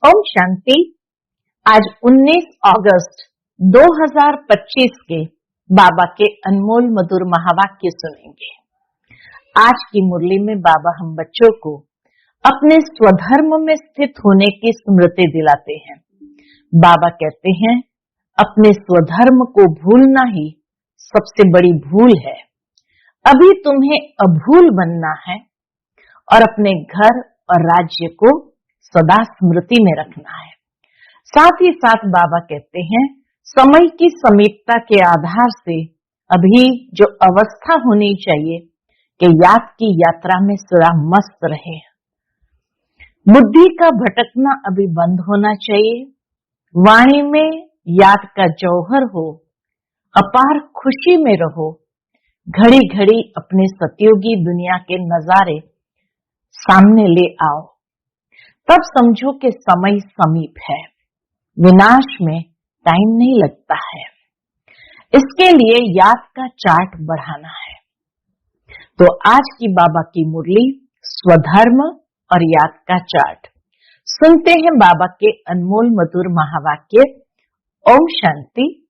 ओम शांति। आज 19 अगस्त 2025 के बाबा के अनमोल मधुर महावाक्य सुनेंगे। आज की मुरली में बाबा हम बच्चों को अपने स्वधर्म में स्थित होने की स्मृति दिलाते हैं। बाबा कहते हैं, अपने स्वधर्म को भूलना ही सबसे बड़ी भूल है। अभी तुम्हें अभूल बनना है और अपने घर और राज्य को सदा स्मृति में रखना है। साथ ही साथ बाबा कहते हैं, समय की समीपता के आधार से अभी जो अवस्था होनी चाहिए कि याद की यात्रा में सदा मस्त रहे। बुद्धि का भटकना अभी बंद होना चाहिए। वाणी में याद का जौहर हो। अपार खुशी में रहो। घड़ी घड़ी अपने सतयुगी दुनिया के नजारे सामने ले आओ, तब समझो कि समय समीप है। विनाश में टाइम नहीं लगता है। इसके लिए याद का चार्ट बढ़ाना है। तो आज की बाबा की मुरली स्वधर्म और याद का चार्ट सुनते हैं। बाबा के अनमोल मधुर महावाक्य। ओम शांति।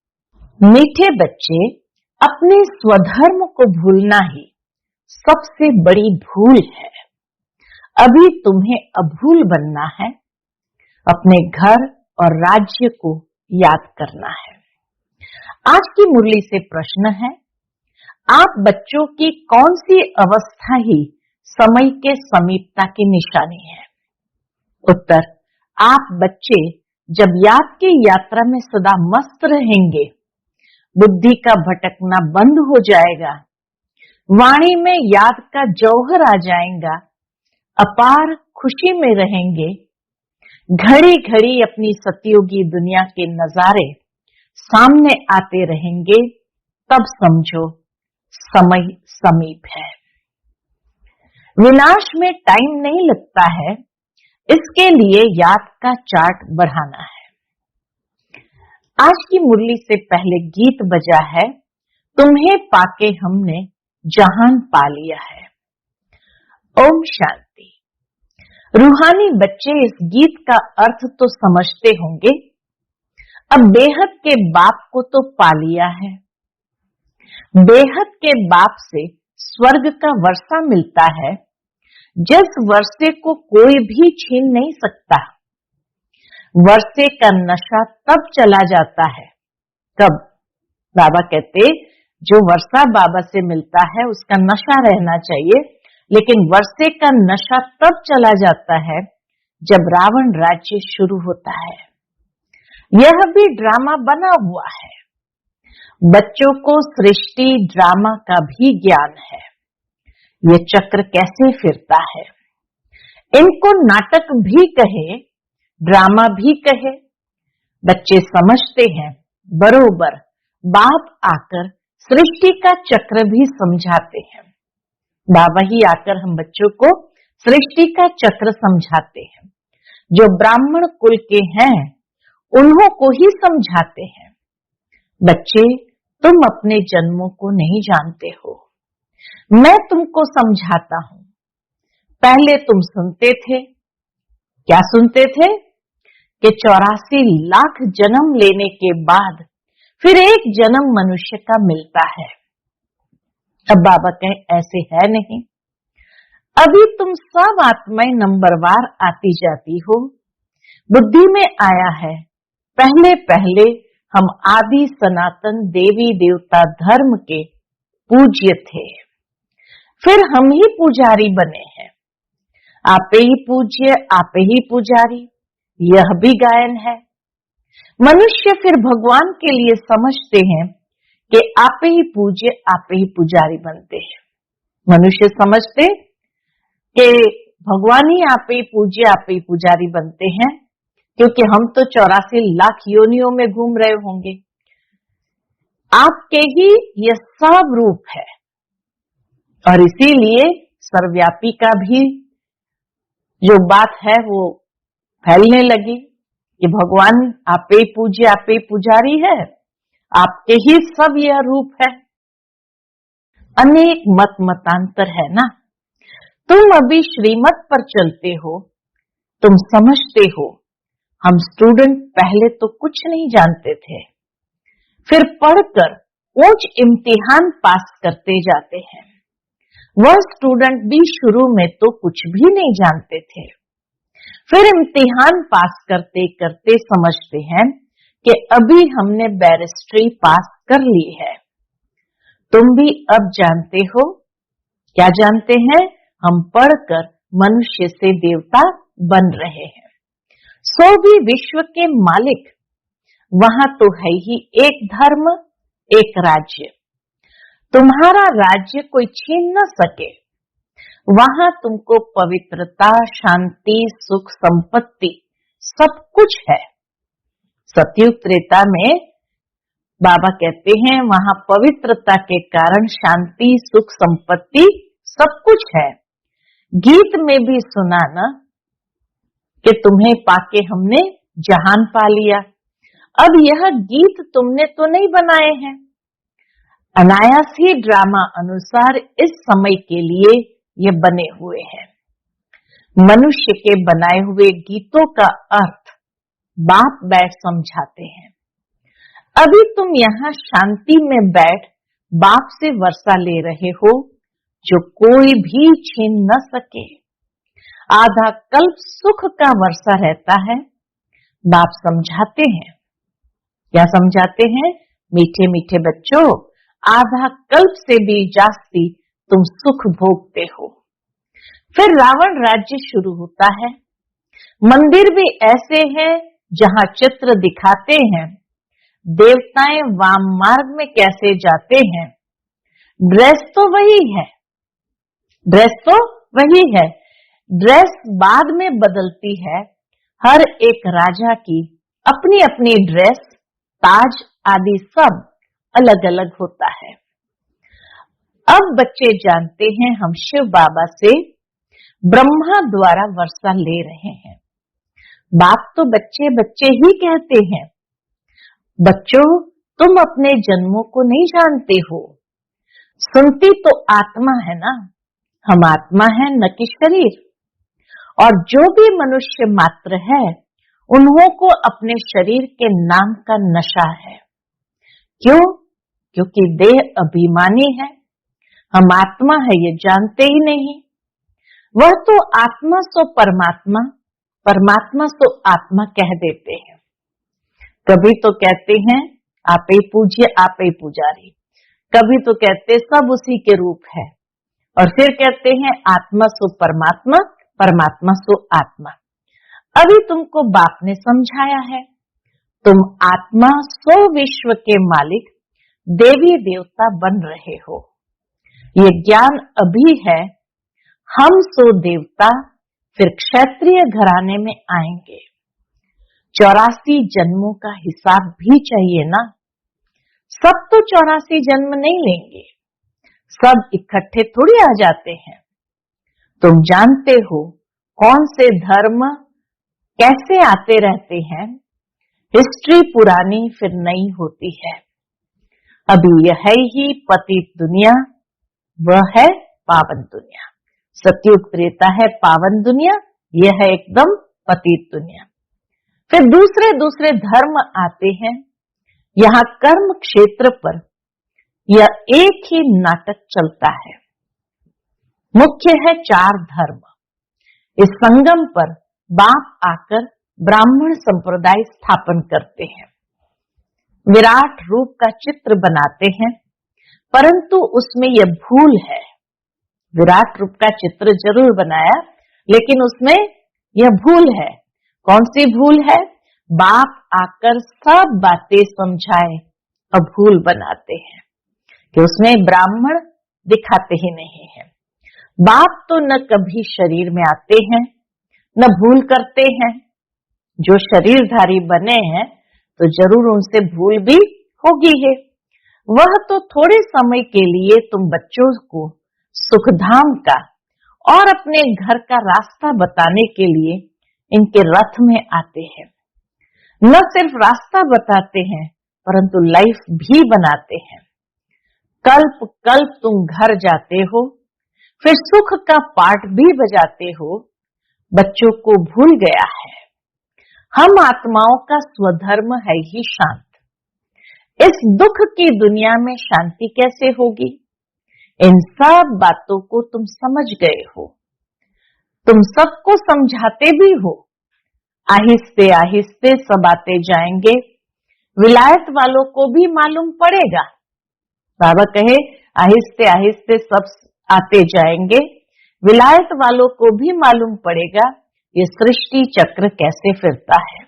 मीठे बच्चे, अपने स्वधर्म को भूलना ही सबसे बड़ी भूल है। अभी तुम्हें अभूल बनना है। अपने घर और राज्य को याद करना है। आज की मुरली से प्रश्न है, आप बच्चों की कौन सी अवस्था ही समय के समीपता की निशानी है? उत्तर, आप बच्चे जब याद की यात्रा में सदा मस्त रहेंगे, बुद्धि का भटकना बंद हो जाएगा, वाणी में याद का जौहर आ जाएगा, अपार खुशी में रहेंगे, घड़ी घड़ी अपनी सतयुगी दुनिया के नजारे सामने आते रहेंगे, तब समझो समय समीप है। विनाश में टाइम नहीं लगता है। इसके लिए याद का चार्ट बढ़ाना है। आज की मुरली से पहले गीत बजा है, तुम्हें पाके हमने जहान पा लिया है। ओम शांति। रूहानी बच्चे इस गीत का अर्थ तो समझते होंगे। अब बेहद के बाप को तो पा लिया है। बेहद के बाप से स्वर्ग का वर्षा मिलता है, जिस वर्षे को कोई भी छीन नहीं सकता। वर्षे का नशा तब चला जाता है कब? बाबा कहते, जो वर्षा बाबा से मिलता है उसका नशा रहना चाहिए, लेकिन वर्षे का नशा तब चला जाता है जब रावण राज्य शुरू होता है। यह भी ड्रामा बना हुआ है। बच्चों को सृष्टि ड्रामा का भी ज्ञान है। ये चक्र कैसे फिरता है। इनको नाटक भी कहे, ड्रामा भी कहे। बच्चे समझते हैं। बरोबर बाप आकर सृष्टि का चक्र भी समझाते हैं। बाबा ही आकर हम बच्चों को सृष्टि का चक्र समझाते हैं। जो ब्राह्मण कुल के हैं उन्हों को ही समझाते हैं। बच्चे, तुम अपने जन्मों को नहीं जानते हो। मैं तुमको समझाता हूं। पहले तुम सुनते थे। क्या सुनते थे? कि 84 लाख जन्म लेने के बाद फिर एक जन्म मनुष्य का मिलता है। अब बाबा कहें, ऐसे है नहीं। अभी तुम सब आत्माएं नंबरवार आती जाती हो। बुद्धि में आया है, पहले पहले हम आदि सनातन देवी देवता धर्म के पूज्य थे, फिर हम ही पुजारी बने हैं। आपे ही पूज्य, आपे ही पुजारी, यह भी गायन है। मनुष्य फिर भगवान के लिए समझते हैं कि आपे ही पूज्य, आपे ही पुजारी बनते हैं। मनुष्य समझते कि भगवान ही आपे ही पूज्य, आपे ही पुजारी बनते हैं, क्योंकि हम तो 84 लाख योनियों में घूम रहे होंगे। आपके ही यह सब रूप है और इसीलिए सर्वव्यापी का भी जो बात है वो फैलने लगी कि भगवान आपे ही पूज्य, आपे ही पुजारी है, आपके ही सब यह रूप है। अनेक मत मतांतर है ना। तुम अभी श्रीमत पर चलते हो, तुम समझते हो हम स्टूडेंट पहले तो कुछ नहीं जानते थे, फिर पढ़कर ऊंच इम्तिहान पास करते जाते हैं। वह स्टूडेंट भी शुरू में तो कुछ भी नहीं जानते थे, फिर इम्तिहान पास करते करते समझते हैं कि अभी हमने बैरिस्ट्री पास कर ली है। तुम भी अब जानते हो, क्या जानते हैं? हम पढ़कर मनुष्य से देवता बन रहे हैं। सो भी विश्व के मालिक, वहां तो है ही एक धर्म, एक राज्य। तुम्हारा राज्य कोई छीन न सके। वहां तुमको पवित्रता, शांति, सुख, संपत्ति सब कुछ है। सतयुग त्रेता में बाबा कहते हैं वहां पवित्रता के कारण शांति, सुख, संपत्ति सब कुछ है। गीत में भी सुना ना कि तुम्हें पाके हमने जहान पा लिया। अब यह गीत तुमने तो नहीं बनाए हैं, अनायास ही ड्रामा अनुसार इस समय के लिए ये बने हुए हैं। मनुष्य के बनाए हुए गीतों का अर्थ बाप बैठ समझाते हैं। अभी तुम यहाँ शांति में बैठ बाप से वर्षा ले रहे हो, जो कोई भी छीन न सके। आधा कल्प सुख का वर्षा रहता है। बाप समझाते हैं, क्या समझाते हैं? मीठे मीठे बच्चों, आधा कल्प से भी जास्ती तुम सुख भोगते हो। फिर रावण राज्य शुरू होता है। मंदिर भी ऐसे हैं जहां चित्र दिखाते हैं देवताएं वाम मार्ग में कैसे जाते हैं। ड्रेस तो वही है, ड्रेस तो वही है, ड्रेस बाद में बदलती है। हर एक राजा की अपनी अपनी ड्रेस, ताज आदि सब अलग अलग होता है। अब बच्चे जानते हैं हम शिव बाबा से ब्रह्मा द्वारा वर्षा ले रहे हैं। बाप तो बच्चे बच्चे ही कहते हैं, बच्चों तुम अपने जन्मों को नहीं जानते हो। सुनती तो आत्मा है ना, हम आत्मा है न कि शरीर। और जो भी मनुष्य मात्र है उन्हों को अपने शरीर के नाम का नशा है। क्यों? क्योंकि देह अभिमानी है। हम आत्मा है ये जानते ही नहीं। वह तो आत्मा सो परमात्मा, परमात्मा सो आत्मा कह देते हैं। कभी तो कहते हैं आप ही पूज्य, आप ही पुजारी। कभी तो कहते सब उसी के रूप है, और फिर कहते हैं आत्मा सो परमात्मा, परमात्मा सो आत्मा। अभी तुमको बाप ने समझाया है, तुम आत्मा सो विश्व के मालिक देवी देवता बन रहे हो। ये ज्ञान अभी है। हम सो देवता फिर क्षत्रिय घराने में आएंगे। 84 जन्मों का हिसाब भी चाहिए ना। सब तो 84 जन्म नहीं लेंगे, सब इकट्ठे थोड़ी आ जाते हैं। तुम जानते हो कौन से धर्म कैसे आते रहते हैं। हिस्ट्री पुरानी फिर नई होती है। अभी यह है ही पतित दुनिया, वह है पावन दुनिया। सतयुग त्रेता है पावन दुनिया, यह है एकदम पतित दुनिया। फिर दूसरे दूसरे धर्म आते हैं। यहाँ कर्म क्षेत्र पर यह एक ही नाटक चलता है। मुख्य है 4 धर्म। इस संगम पर बाप आकर ब्राह्मण संप्रदाय स्थापन करते हैं। विराट रूप का चित्र बनाते हैं, परंतु उसमें यह भूल है। विराट रूप का चित्र जरूर बनाया, लेकिन उसमें यह भूल है। कौन सी भूल है? बाप आकर सब बातें समझाए और भूल बनाते हैं कि उसमें ब्राह्मण दिखाते ही नहीं है। बाप तो न कभी शरीर में आते हैं न भूल करते हैं। जो शरीरधारी बने हैं तो जरूर उनसे भूल भी होगी है। वह तो थोड़े समय के लिए तुम बच्चों को सुखधाम का और अपने घर का रास्ता बताने के लिए इनके रथ में आते हैं। न सिर्फ रास्ता बताते हैं परंतु लाइफ भी बनाते हैं। कल्प कल्प तुम घर जाते हो, फिर सुख का पाठ भी बजाते हो। बच्चों को भूल गया है। हम आत्माओं का स्वधर्म है ही शांत। इस दुख की दुनिया में शांति कैसे होगी? इन सब बातों को तुम समझ गए हो, तुम सबको समझाते भी हो। आहिस्ते आहिस्ते सब आते जाएंगे, विलायत वालों को भी मालूम पड़ेगा। बाबा कहे आहिस्ते आहिस्ते सब आते जाएंगे, विलायत वालों को भी मालूम पड़ेगा ये सृष्टि चक्र कैसे फिरता है।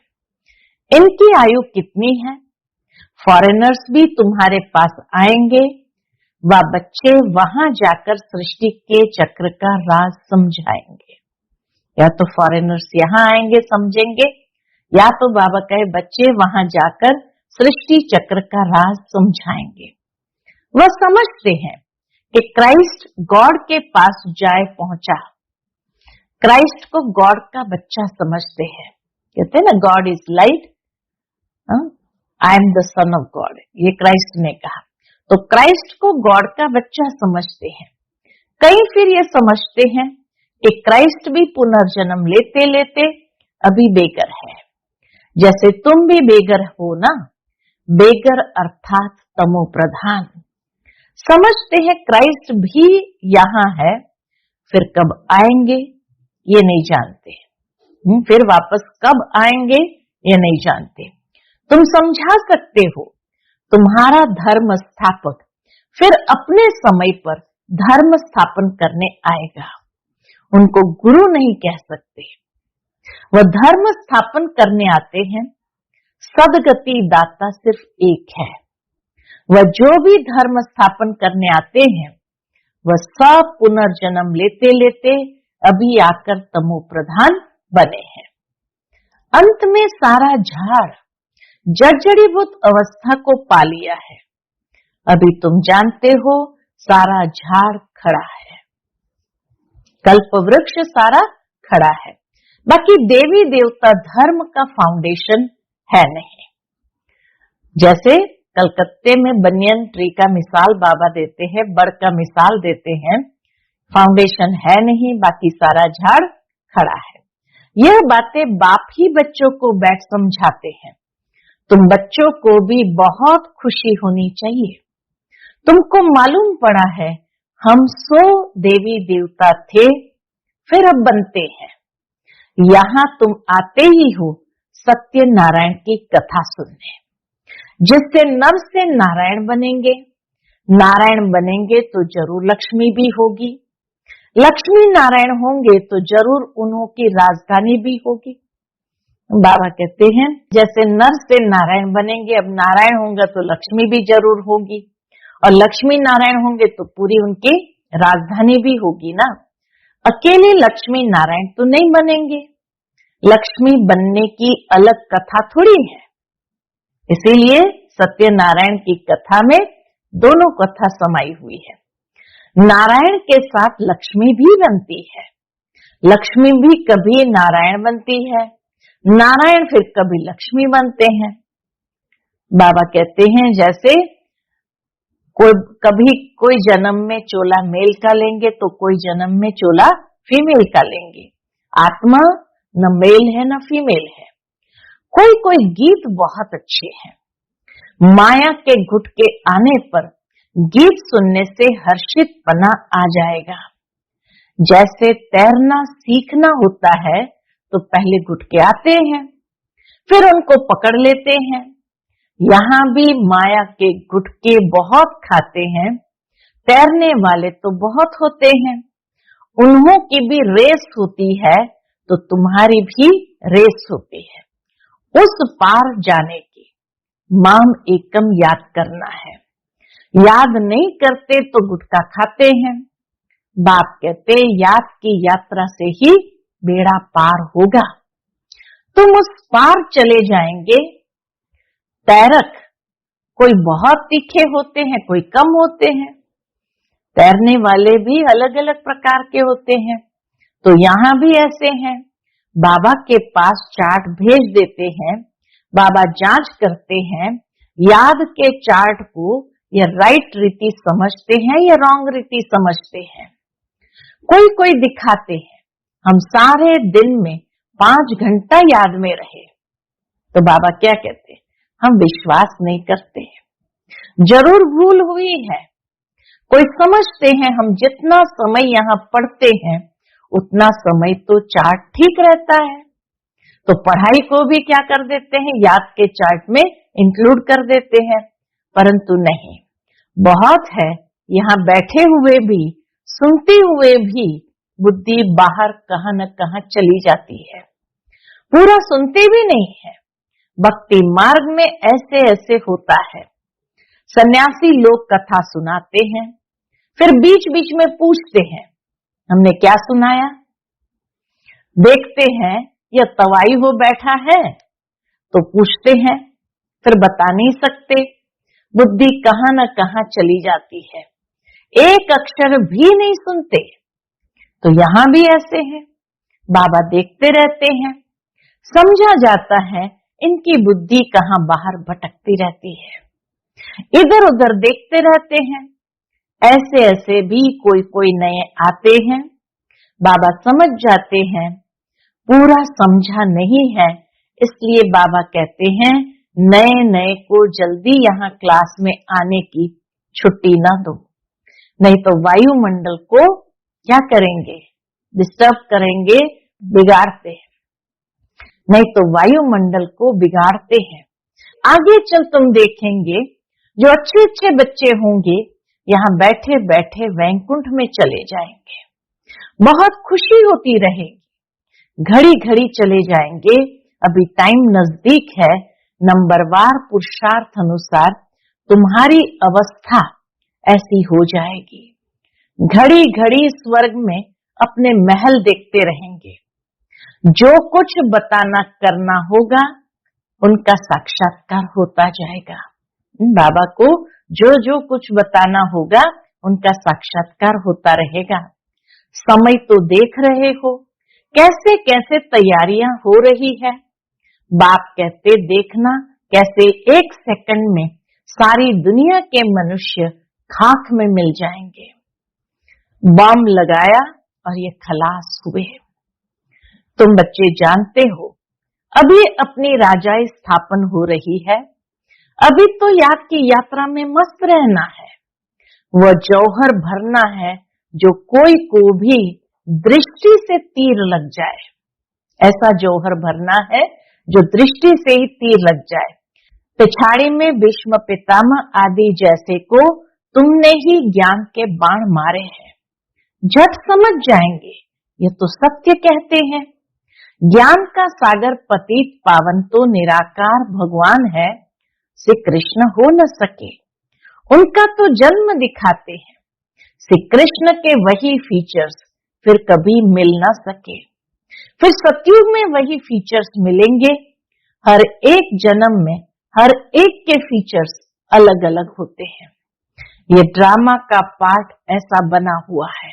इनकी आयु कितनी है? फॉरेनर्स भी तुम्हारे पास आएंगे, वह बच्चे वहां जाकर सृष्टि के चक्र का राज समझाएंगे। या तो फॉरेनर्स यहाँ आएंगे समझेंगे, या तो बाबा कहे बच्चे वहां जाकर सृष्टि चक्र का राज समझाएंगे। वह समझते हैं कि क्राइस्ट गॉड के पास जाए पहुंचा। क्राइस्ट को गॉड का बच्चा समझते हैं। कहते हैं ना, God is light, I am the son of God, ये क्राइस्ट ने कहा। तो क्राइस्ट को गॉड का बच्चा समझते हैं। कई फिर ये समझते हैं कि क्राइस्ट भी पुनर्जन्म लेते लेते अभी बेगर है, जैसे तुम भी बेगर हो ना। बेगर अर्थात तमो प्रधान। समझते हैं क्राइस्ट भी यहाँ है, फिर कब आएंगे ये नहीं जानते, फिर वापस कब आएंगे ये नहीं जानते। तुम समझा सकते हो, तुम्हारा धर्म स्थापक फिर अपने समय पर धर्म स्थापन करने आएगा। उनको गुरु नहीं कह सकते, वह धर्म स्थापन करने आते हैं। सदगति दाता सिर्फ एक है। वह जो भी धर्म स्थापन करने आते हैं वह सब पुनर्जन्म लेते लेते अभी आकर तमो प्रधान बने हैं। अंत में सारा झाड़ जर्जरीभूत अवस्था को पा लिया है। अभी तुम जानते हो सारा झाड़ खड़ा है, कल्प वृक्ष सारा खड़ा है, बाकी देवी देवता धर्म का फाउंडेशन है नहीं। जैसे कलकत्ते में बनियन ट्री का मिसाल बाबा देते हैं, बड़ का मिसाल देते हैं, फाउंडेशन है नहीं, बाकी सारा झाड़ खड़ा है। यह बातें बाप ही बच्चों को बैठ समझाते हैं। तुम बच्चों को भी बहुत खुशी होनी चाहिए। तुमको मालूम पड़ा है हम 100 देवी देवता थे, फिर अब बनते हैं। यहाँ तुम आते ही हो सत्य नारायण की कथा सुनने, जिससे नर से नारायण बनेंगे। नारायण बनेंगे तो जरूर लक्ष्मी भी होगी, लक्ष्मी नारायण होंगे तो जरूर उन्हों की राजधानी भी होगी। बाबा कहते हैं जैसे नर से नारायण बनेंगे, अब नारायण होंगे तो लक्ष्मी भी जरूर होगी, और लक्ष्मी नारायण होंगे तो पूरी उनकी राजधानी भी होगी ना। अकेले लक्ष्मी नारायण तो नहीं बनेंगे, लक्ष्मी बनने की अलग कथा थोड़ी है। इसीलिए सत्यनारायण की कथा में दोनों कथा समाई हुई है। नारायण के साथ लक्ष्मी भी बनती है, लक्ष्मी भी कभी नारायण बनती है, नारायण फिर कभी लक्ष्मी बनते हैं। बाबा कहते हैं जैसे कभी कोई जन्म में चोला मेल का लेंगे तो कोई जन्म में चोला फीमेल का लेंगे। आत्मा न मेल है न फीमेल है। कोई कोई गीत बहुत अच्छे हैं। माया के घुट के आने पर गीत सुनने से हर्षित पना आ जाएगा। जैसे तैरना सीखना होता है तो पहले घुट के आते हैं, फिर उनको पकड़ लेते हैं। यहाँ भी माया के गुटके बहुत खाते हैं। तैरने वाले तो बहुत होते हैं, उन्हों की भी रेस होती है तो तुम्हारी भी रेस होती है। उस पार जाने की माम एकम याद करना है। याद नहीं करते तो गुटखा खाते हैं। बाप कहते याद की यात्रा से ही बेड़ा पार होगा। तुम उस पार चले जाएंगे। तैरक कोई बहुत तीखे होते हैं, कोई कम होते हैं। तैरने वाले भी अलग अलग प्रकार के होते हैं। तो यहाँ भी ऐसे हैं। बाबा के पास चार्ट भेज देते हैं, बाबा जांच करते हैं याद के चार्ट को या राइट रीति समझते हैं या रॉन्ग रीति समझते हैं। कोई कोई दिखाते हैं हम सारे दिन में 5 घंटा याद में रहे, तो बाबा क्या कहते हैं, हम विश्वास नहीं करते, जरूर भूल हुई है। कोई समझते हैं हम जितना समय यहाँ पढ़ते हैं उतना समय तो चार्ट ठीक रहता है, तो पढ़ाई को भी क्या कर देते हैं, याद के चार्ट में इंक्लूड कर देते हैं। परंतु नहीं, बहुत है यहाँ बैठे हुए भी, सुनते हुए भी बुद्धि बाहर कहाँ न कहाँ चली जाती है, पूरा सुनते भी नहीं है। भक्ति मार्ग में ऐसे ऐसे होता है, सन्यासी लोग कथा सुनाते हैं, फिर बीच बीच में पूछते हैं हमने क्या सुनाया, देखते हैं यह तवाई हो बैठा है तो पूछते हैं, फिर बता नहीं सकते, बुद्धि कहाँ न कहाँ चली जाती है, एक अक्षर भी नहीं सुनते। तो यहां भी ऐसे हैं, बाबा देखते रहते हैं, समझा जाता है इनकी बुद्धि कहाँ बाहर भटकती रहती है, इधर उधर देखते रहते हैं। ऐसे ऐसे भी कोई कोई नए आते हैं, बाबा समझ जाते हैं पूरा समझा नहीं है, इसलिए बाबा कहते हैं नए नए को जल्दी यहाँ क्लास में आने की छुट्टी ना दो, नहीं तो वायुमंडल को क्या करेंगे, डिस्टर्ब करेंगे, बिगाड़ते हैं, नहीं तो वायुमंडल को बिगाड़ते हैं। आगे चल तुम देखेंगे जो अच्छे अच्छे बच्चे होंगे यहाँ बैठे बैठे वैकुंठ में चले जाएंगे, बहुत खुशी होती रहेगी, घड़ी घड़ी चले जाएंगे। अभी टाइम नजदीक है, नंबरवार पुरुषार्थ अनुसार तुम्हारी अवस्था ऐसी हो जाएगी, घड़ी घड़ी स्वर्ग में अपने महल देखते रहेंगे, जो कुछ बताना करना होगा उनका साक्षात्कार होता जाएगा। बाबा को जो जो कुछ बताना होगा उनका साक्षात्कार होता रहेगा। समय तो देख रहे हो कैसे कैसे तैयारियां हो रही है, बाप कहते देखना कैसे एक सेकंड में सारी दुनिया के मनुष्य खाक में मिल जाएंगे। बम लगाया और ये खलास हुए। तुम बच्चे जानते हो अभी अपनी राजाई स्थापन हो रही है, अभी तो याद की यात्रा में मस्त रहना है, वह जौहर भरना है जो कोई को भी दृष्टि से तीर लग जाए, ऐसा जौहर भरना है जो दृष्टि से ही तीर लग जाए। पिछाड़ी में भीष्म पितामह आदि जैसे को तुमने ही ज्ञान के बाण मारे हैं, झट समझ जाएंगे ये तो सत्य कहते हैं। ज्ञान का सागर पतित पावन तो निराकार भगवान है, श्री कृष्ण हो न सके, उनका तो जन्म दिखाते हैं। श्री कृष्ण के वही फीचर्स फिर कभी मिल न सके, फिर सतयुग में वही फीचर्स मिलेंगे। हर एक जन्म में हर एक के फीचर्स अलग अलग होते हैं, ये ड्रामा का पार्ट ऐसा बना हुआ है।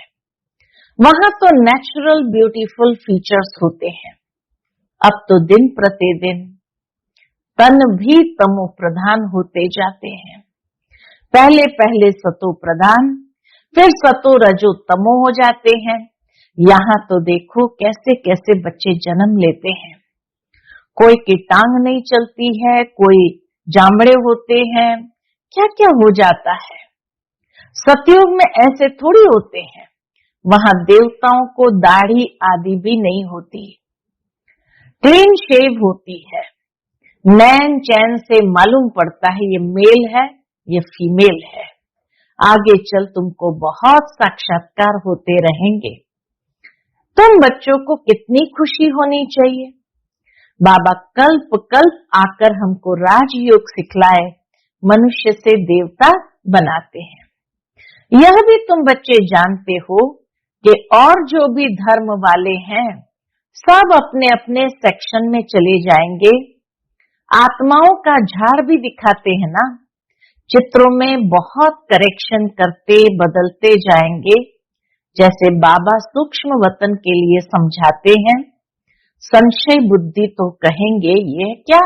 वहां तो नेचुरल ब्यूटीफुल फीचर्स होते हैं, अब तो दिन प्रतिदिन तन भी तमो प्रधान होते जाते हैं। पहले पहले सतो प्रधान, फिर सतो रजो तमो हो जाते हैं। यहाँ तो देखो कैसे कैसे बच्चे जन्म लेते हैं, कोई की टांग नहीं चलती है, कोई जामड़े होते हैं, क्या क्या हो जाता है। सतयुग में ऐसे थोड़ी होते हैं, वहां देवताओं को दाढ़ी आदि भी नहीं होती, क्लीन शेव होती है, नैन चैन से मालूम पड़ता है ये मेल है ये फीमेल है। आगे चल तुमको बहुत साक्षात्कार होते रहेंगे। तुम बच्चों को कितनी खुशी होनी चाहिए, बाबा कल्प कल्प आकर हमको राजयोग सिखलाए, मनुष्य से देवता बनाते हैं। यह भी तुम बच्चे जानते हो कि और जो भी धर्म वाले हैं सब अपने अपने सेक्शन में चले जाएंगे। आत्माओं का झाड़ भी दिखाते हैं ना, चित्रों में बहुत करेक्शन करते बदलते जाएंगे। जैसे बाबा सूक्ष्म वतन के लिए समझाते हैं, संशय बुद्धि तो कहेंगे ये क्या,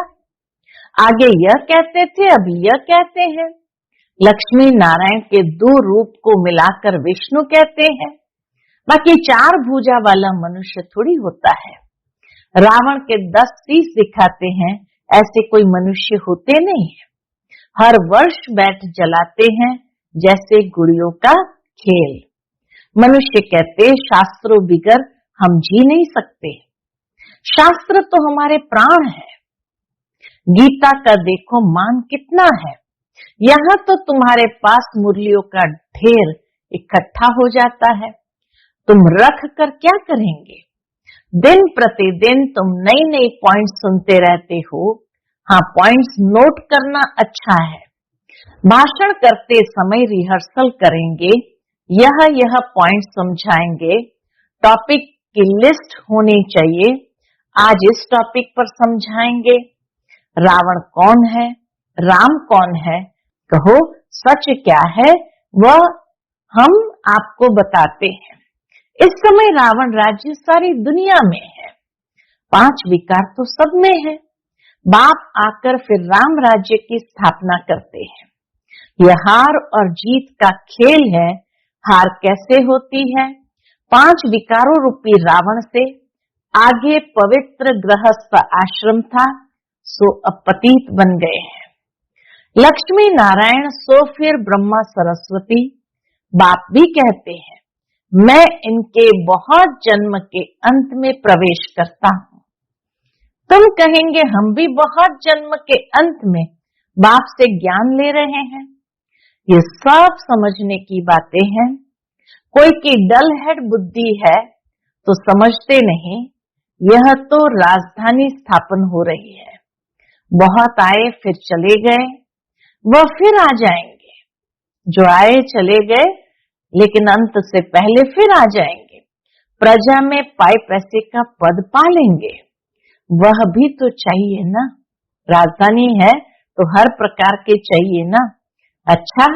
आगे यह कहते थे अभी यह कहते हैं। लक्ष्मी नारायण के दो रूप को मिलाकर विष्णु कहते हैं, बाकी चार भुजा वाला मनुष्य थोड़ी होता है। रावण के 10 शीश दिखाते हैं, ऐसे कोई मनुष्य होते नहीं है। हर वर्ष बैठ जलाते हैं जैसे गुड़ियों का खेल। मनुष्य कहते शास्त्रों बिगर हम जी नहीं सकते। शास्त्र तो हमारे प्राण है। गीता का देखो मान कितना है। यहाँ तो तुम्हारे पास मुरलियों का ढेर इकट्ठा हो जाता है। तुम रख कर क्या करेंगे? दिन प्रतिदिन तुम नई नई पॉइंट्स सुनते रहते हो। हाँ, पॉइंट्स नोट करना अच्छा है। भाषण करते समय रिहर्सल करेंगे, यह पॉइंट समझाएंगे। टॉपिक की लिस्ट होनी चाहिए। आज इस टॉपिक पर समझाएंगे। रावण कौन है, राम कौन है, कहो सच क्या है, वह हम आपको बताते हैं। इस समय रावण राज्य सारी दुनिया में है। 5 विकार तो सब में है। बाप आकर फिर राम राज्य की स्थापना करते हैं। यह हार और जीत का खेल है। हार कैसे होती है? 5 विकारों रूपी रावण से आगे पवित्र गृहस्थ आश्रम था, सो अब पतित बन गए हैं। लक्ष्मी नारायण सो फिर ब्रह्मा सरस्वती। बाप भी कहते हैं मैं इनके बहुत जन्म के अंत में प्रवेश करता हूँ। तुम कहेंगे हम भी बहुत जन्म के अंत में बाप से ज्ञान ले रहे हैं। ये सब समझने की बातें हैं। कोई की डल हेड बुद्धि है तो समझते नहीं। यह तो राजधानी स्थापन हो रही है। बहुत आए फिर चले गए, वह फिर आ जाएंगे। जो आए चले गए लेकिन अंत से पहले फिर आ जाएंगे। प्रजा में पाई पैसे का पद पा लेंगे। वह भी तो चाहिए ना। राजधानी है तो हर प्रकार के चाहिए ना। अच्छा,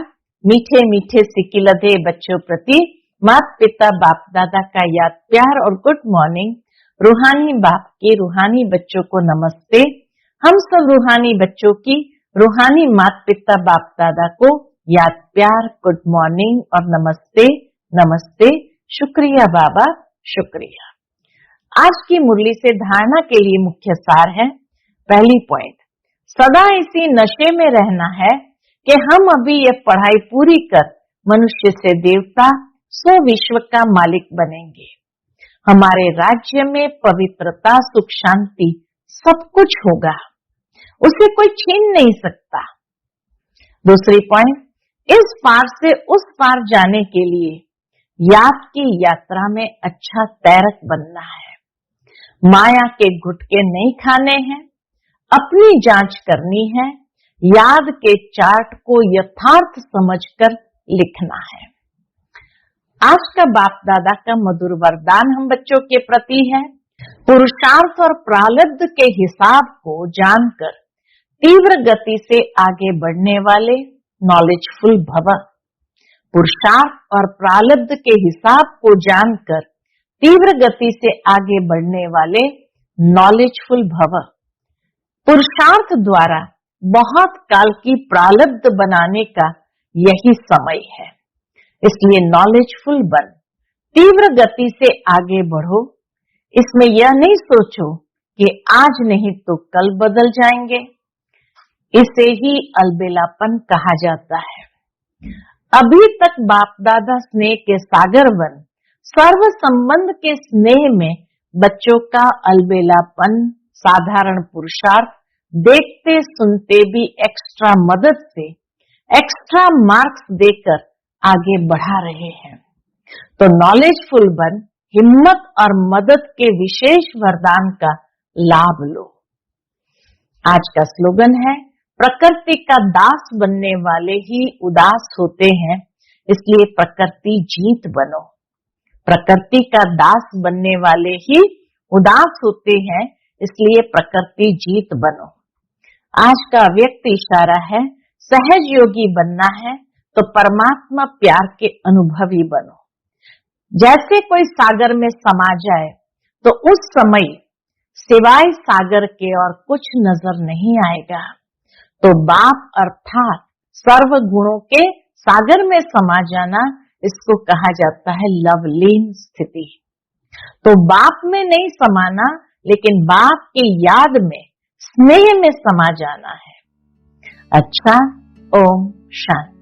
मीठे मीठे सिकिलधे बच्चों प्रति माता पिता बाप दादा का याद प्यार और गुड मॉर्निंग। रूहानी बाप के रूहानी बच्चों को नमस्ते। हम सब रूहानी बच्चों की रूहानी माता पिता बाप दादा को याद प्यार गुड मॉर्निंग और नमस्ते नमस्ते। शुक्रिया बाबा, शुक्रिया। आज की मुरली से धारणा के लिए मुख्य सार है। पहली पॉइंट, सदा इसी नशे में रहना है कि हम अभी यह पढ़ाई पूरी कर मनुष्य से देवता सो विश्व का मालिक बनेंगे। हमारे राज्य में पवित्रता सुख शांति सब कुछ होगा, उसे कोई छीन नहीं सकता। दूसरी पॉइंट, इस पार से उस पार जाने के लिए याद की यात्रा में अच्छा तैरक बनना है। माया के गुटके नहीं खाने हैं, अपनी जांच करनी है। याद के चार्ट को यथार्थ समझकर लिखना है। आज का बाप दादा का मधुर वरदान हम बच्चों के प्रति है। पुरुषार्थ और प्रारब्ध के हिसाब को जानकर तीव्र गति से आगे बढ़ने वाले नॉलेजफुल भव। पुरुषार्थ और प्रारब्ध के हिसाब को जानकर तीव्र गति से आगे बढ़ने वाले नॉलेजफुल भव। पुरुषार्थ द्वारा बहुत काल की प्रारब्ध बनाने का यही समय है। इसलिए नॉलेजफुल बन, तीव्र गति से आगे बढ़ो। इसमें यह नहीं सोचो कि आज नहीं तो कल बदल जाएंगे। इसे ही अलबेलापन कहा जाता है। अभी तक बाप दादा स्नेह के सागर बन सर्व संबंध के स्नेह में बच्चों का अलबेलापन, साधारण पुरुषार्थ देखते सुनते भी एक्स्ट्रा मदद से एक्स्ट्रा मार्क्स देकर आगे बढ़ा रहे हैं। तो नॉलेजफुल बन, हिम्मत और मदद के विशेष वरदान का लाभ लो। आज का स्लोगन है, प्रकृति का दास बनने वाले ही उदास होते हैं, इसलिए प्रकृति जीत बनो। प्रकृति का दास बनने वाले ही उदास होते हैं, इसलिए प्रकृति जीत बनो। आज का व्यक्ति इशारा है, सहज योगी बनना है तो परमात्मा प्यार के अनुभवी बनो। जैसे कोई सागर में समा जाए तो उस समय सिवाय सागर के और कुछ नजर नहीं आएगा। तो बाप अर्थात सर्व गुणों के सागर में समा जाना, इसको कहा जाता है लवलीन स्थिति। तो बाप में नहीं समाना, लेकिन बाप की याद में स्नेह में समा जाना है। अच्छा, ओम शांति।